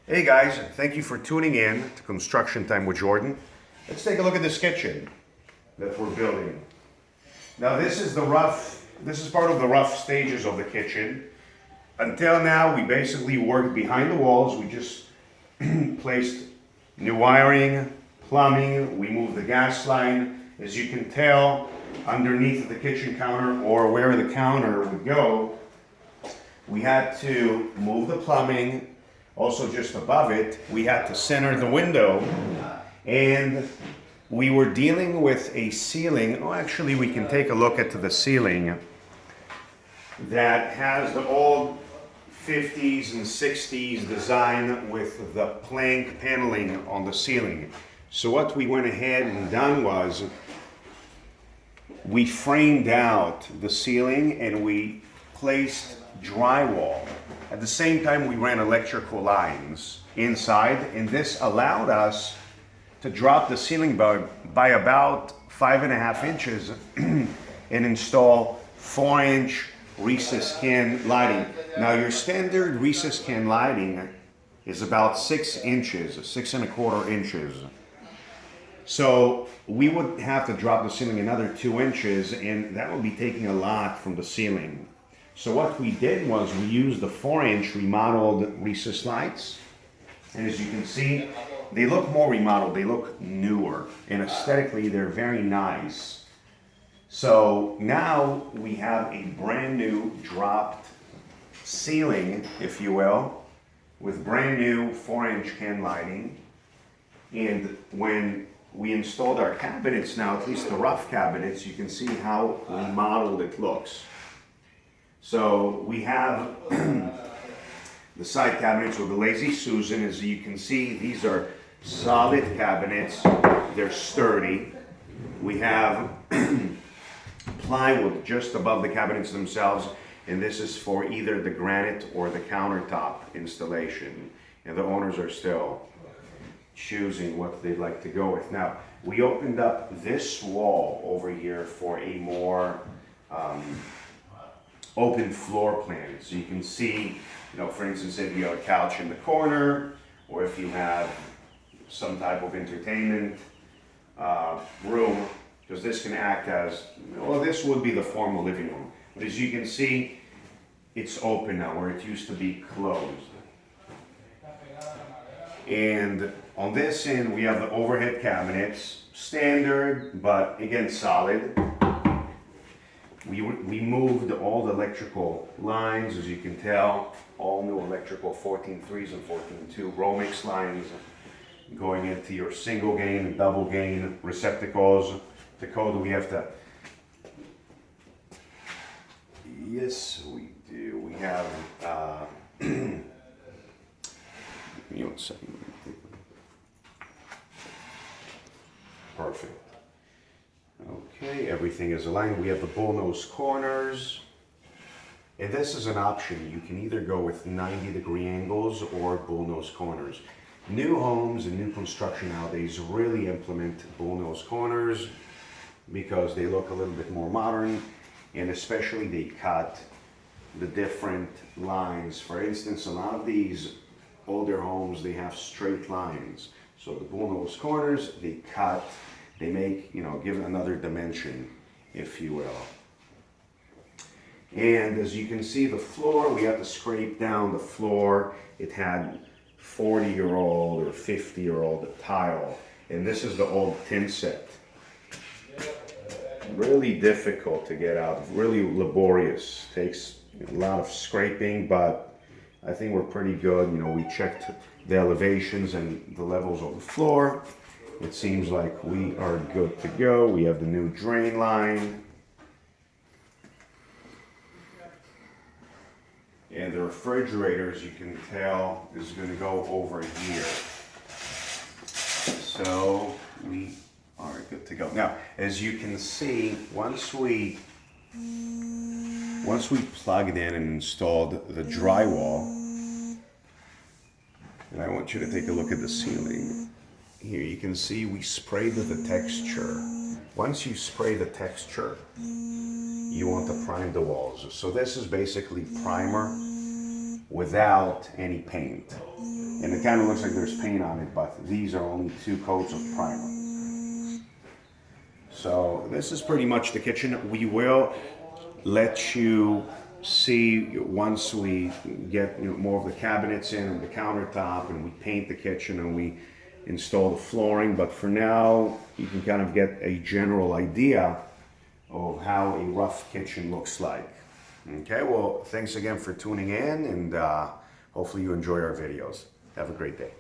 Hey guys, thank you for tuning in to Construction Time with Jordan. Let's take a look at this kitchen that we're building. Now this is part of the rough stages of the kitchen. Until now, we basically worked behind the walls. We just placed new wiring, plumbing, we moved the gas line. As you can tell, underneath the kitchen counter or where the counter would go, we had to move the plumbing. Also just above it, we had to center the window, and we were dealing with a ceiling. Oh, actually we can take a look at the ceiling that has the old 50s and 60s design with the plank paneling on the ceiling. So what we went ahead and done was we framed out the ceiling and we placed drywall. At the same time, we ran electrical lines inside, and this allowed us to drop the ceiling by about 5.5 inches and install 4-inch recessed can lighting. Now, your standard recessed can lighting is about 6 inches, 6.25 inches. So we would have to drop the ceiling another 2 inches, and that would be taking a lot from the ceiling. So what we did was we used the 4-inch remodeled recessed lights. And as you can see, they look more remodeled, they look newer, and aesthetically they're very nice. So now we have a brand new dropped ceiling, if you will, with brand new 4-inch can lighting. And when we installed our cabinets now, at least the rough cabinets, you can see how remodeled it looks. So we have the side cabinets with the Lazy Susan. As you can see, these are solid cabinets. They're sturdy. We have plywood just above the cabinets themselves, and this is for either the granite or the countertop installation. And the owners are still choosing what they'd like to go with. Now, we opened up this wall over here for a more open floor plan. So you can see, for instance, if you have a couch in the corner, or if you have some type of entertainment room, because this can act as, this would be the formal living room. But as you can see, it's open now, where it used to be closed. And on this end, we have the overhead cabinets, standard, but again, solid. We moved all the electrical lines, as you can tell, all new electrical 14.3s and 14.2 Romix lines going into your single gain and double gain receptacles. The code we have to, yes we do, we have, give me 1 second. Perfect. Okay, everything is aligned. We have the bullnose corners. And this is an option. You can either go with 90-degree angles or bullnose corners. New homes and new construction nowadays really implement bullnose corners because they look a little bit more modern, and especially they cut the different lines. For instance, a lot of these older homes, they have straight lines. So the bullnose corners, they cut, they make, give another dimension, if you will. And as you can see, the floor, we had to scrape down the floor. It had 40-year-old or 50-year-old tile. And this is the old tin set. Really difficult to get out, really laborious. Takes a lot of scraping, but I think we're pretty good. We checked the elevations and the levels of the floor. It seems like we are good to go. We have the new drain line. And the refrigerator, as you can tell, is going to go over here. So we are good to go. Now, as you can see, once we plugged in and installed the drywall, and I want you to take a look at the ceiling. Here you can see we sprayed the texture. Once you spray the texture, you want to prime the walls. So this is basically primer without any paint. And it kind of looks like there's paint on it, but these are only 2 coats of primer. So this is pretty much the kitchen. We will let you see once we get more of the cabinets in and the countertop and we paint the kitchen and we install the flooring. But for now, you can kind of get a general idea of how a rough kitchen looks like. Okay, well, thanks again for tuning in, and hopefully you enjoy our videos. Have a great day.